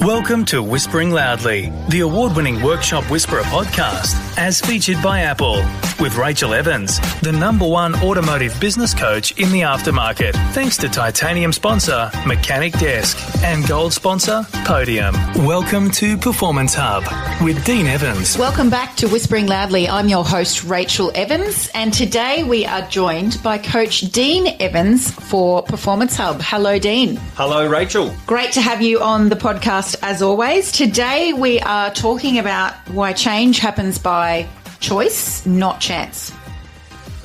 Welcome to Whispering Loudly, the award-winning Workshop Whisperer podcast, as featured by Apple, with Rachel Evans, the #1 automotive business coach in the aftermarket, thanks to titanium sponsor Mechanic Desk and gold sponsor Podium. Welcome to Performance Hub with Dean Evans. Welcome back to Whispering Loudly. I'm your host, Rachel Evans, and today we are joined by Coach Dean Evans for Performance Hub. Hello, Dean. Hello, Rachel. Great to have you on the podcast as always. Today we are talking about why change happens by choice, not chance.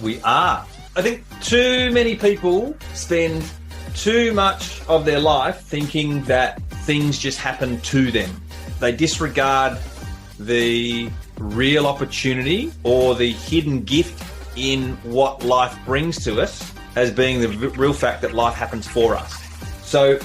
We are. I think too many people spend too much of their life thinking that things just happen to them. They disregard the real opportunity or the hidden gift in what life brings to us as being the real fact that life happens for us. So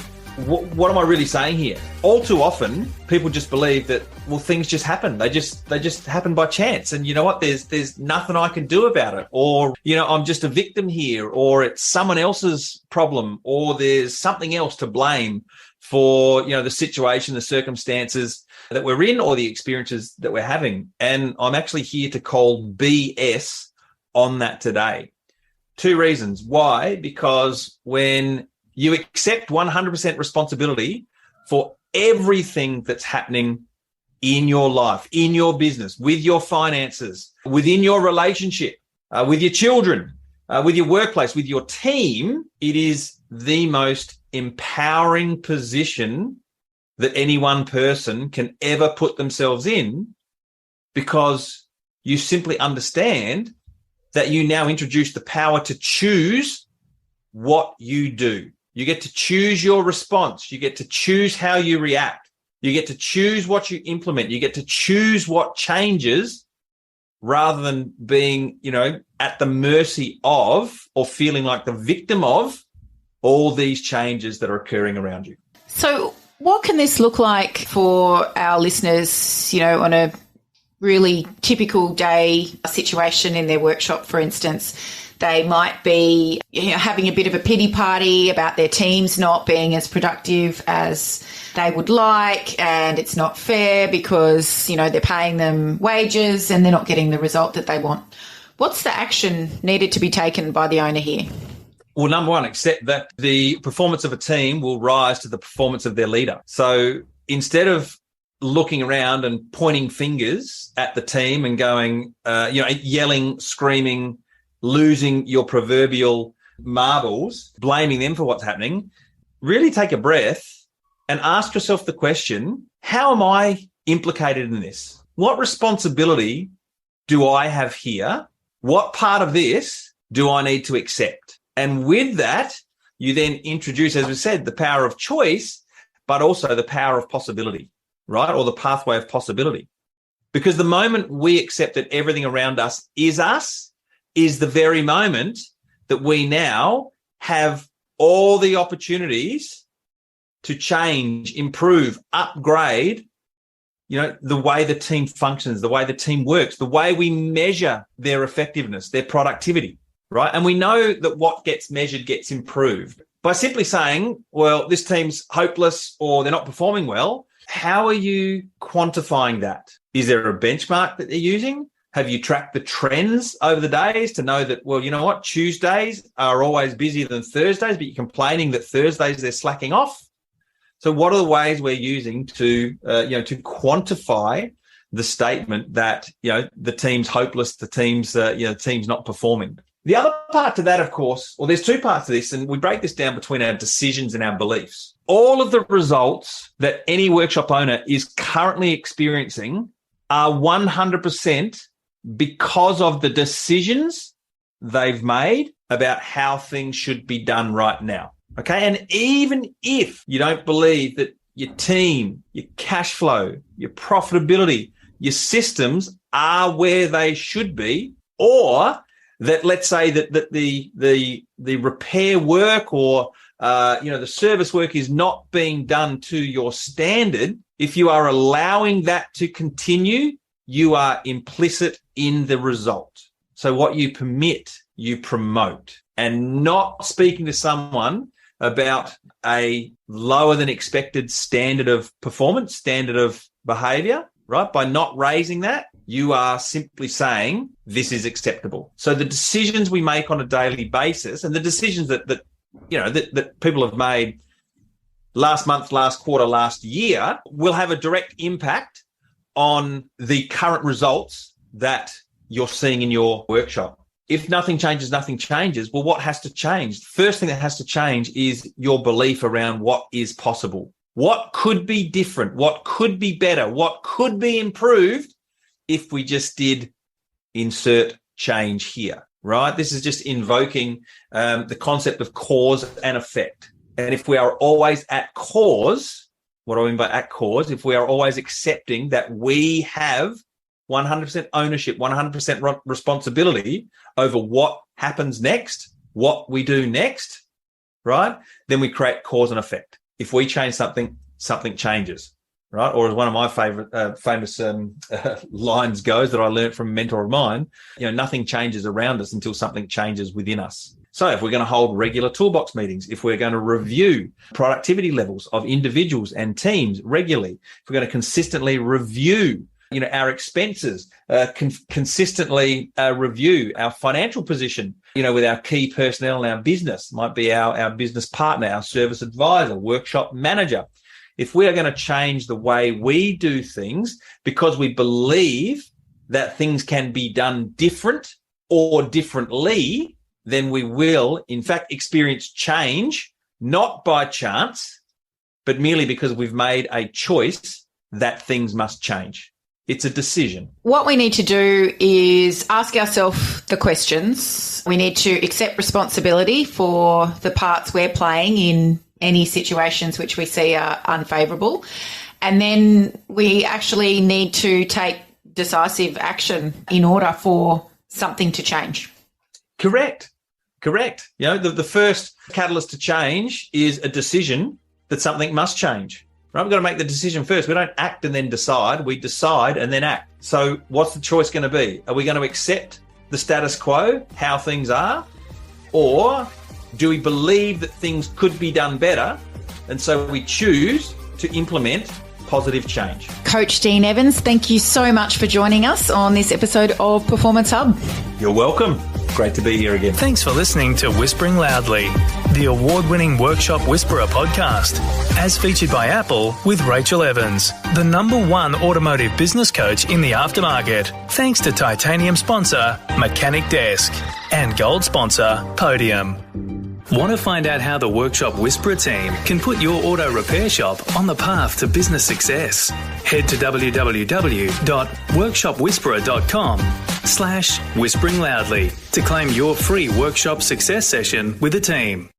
what am I really saying here? All too often, people just believe that, well, things just happen. They just happen by chance. And you know what? There's nothing I can do about it. Or, I'm just a victim here, or it's someone else's problem, or there's something else to blame for, the situation, the circumstances that we're in, or the experiences that we're having. And I'm actually here to call BS on that today. Two reasons. Why? Because when you accept 100% responsibility for everything that's happening in your life, in your business, with your finances, within your relationship, with your children, with your workplace, with your team. It is the most empowering position that any one person can ever put themselves in, because you simply understand that you now introduce the power to choose what you do. You get to choose your response. You get to choose how you react. You get to choose what you implement. You get to choose what changes, rather than being, at the mercy of, or feeling like the victim of, all these changes that are occurring around you. So what can this look like for our listeners, on a really typical day situation in their workshop, for instance? They might be having a bit of a pity party about their teams not being as productive as they would like, and it's not fair because, they're paying them wages and they're not getting the result that they want. What's the action needed to be taken by the owner here? Well, number one, accept that the performance of a team will rise to the performance of their leader. So instead of looking around and pointing fingers at the team and going, yelling, screaming, losing your proverbial marbles, blaming them for what's happening, really take a breath and ask yourself the question, how am I implicated in this? What responsibility do I have here? What part of this do I need to accept? And with that, you then introduce, as we said, the power of choice, but also the power of possibility, right? Or the pathway of possibility. Because the moment we accept that everything around us is the very moment that we now have all the opportunities to change, improve, upgrade, the way the team functions, the way the team works, the way we measure their effectiveness, their productivity, right? And we know that what gets measured gets improved. By simply saying, well, this team's hopeless or they're not performing well, how are you quantifying that? Is there a benchmark that they're using? Have you tracked the trends over the days to know that, well, you know what, Tuesdays are always busier than Thursdays, but you're complaining that Thursdays they're slacking off? So what are the ways we're using to quantify the statement that, the team's hopeless, the team's not performing? The other part to that, of course, there's two parts to this, and we break this down between our decisions and our beliefs. All of the results that any workshop owner is currently experiencing are 100% because of the decisions they've made about how things should be done right now. Okay. And even if you don't believe that your team, your cash flow, your profitability, your systems are where they should be, or that, let's say that the repair work or the service work is not being done to your standard, if you are allowing that to continue, you are implicit in the result. So what you permit, you promote. And not speaking to someone about a lower than expected standard of performance, standard of behavior, right? By not raising that, you are simply saying this is acceptable. So the decisions we make on a daily basis and the decisions that people have made last month, last quarter, last year will have a direct impact on the current results that you're seeing in your workshop. If nothing changes, nothing changes. Well, what has to change? The first thing that has to change is your belief around what is possible. What could be different? What could be better? What could be improved if we just did insert change here, right? This is just invoking the concept of cause and effect. And if we are always at cause, what do I mean by at cause? If we are always accepting that we have 100% ownership, 100% responsibility over what happens next, what we do next, right? Then we create cause and effect. If we change something, something changes, right? Or as one of my famous lines goes that I learned from a mentor of mine, nothing changes around us until something changes within us. So if we're going to hold regular toolbox meetings, if we're going to review productivity levels of individuals and teams regularly, if we're going to consistently review our expenses, consistently review our financial position, with our key personnel in our business, might be our business partner, our service advisor, workshop manager. If we are going to change the way we do things because we believe that things can be done different or differently, then we will, in fact, experience change, not by chance, but merely because we've made a choice that things must change. It's a decision. What we need to do is ask ourselves the questions. We need to accept responsibility for the parts we're playing in any situations which we see are unfavourable. And then we actually need to take decisive action in order for something to change. Correct. The first catalyst to change is a decision that something must change. Right? We've got to make the decision first. We don't act and then decide. We decide and then act. So what's the choice going to be? Are we going to accept the status quo, how things are? Or do we believe that things could be done better? And so we choose to implement positive change. Coach Dean Evans, thank you so much for joining us on this episode of Performance Hub. You're welcome. Great to be here again. Thanks for listening to Whispering Loudly, the award-winning Workshop Whisperer podcast, as featured by Apple with Rachel Evans, the #1 automotive business coach in the aftermarket. Thanks to titanium sponsor Mechanic Desk and gold sponsor Podium. Want to find out how the Workshop Whisperer team can put your auto repair shop on the path to business success? Head to www.workshopwhisperer.com/whispering loudly to claim your free workshop success session with the team.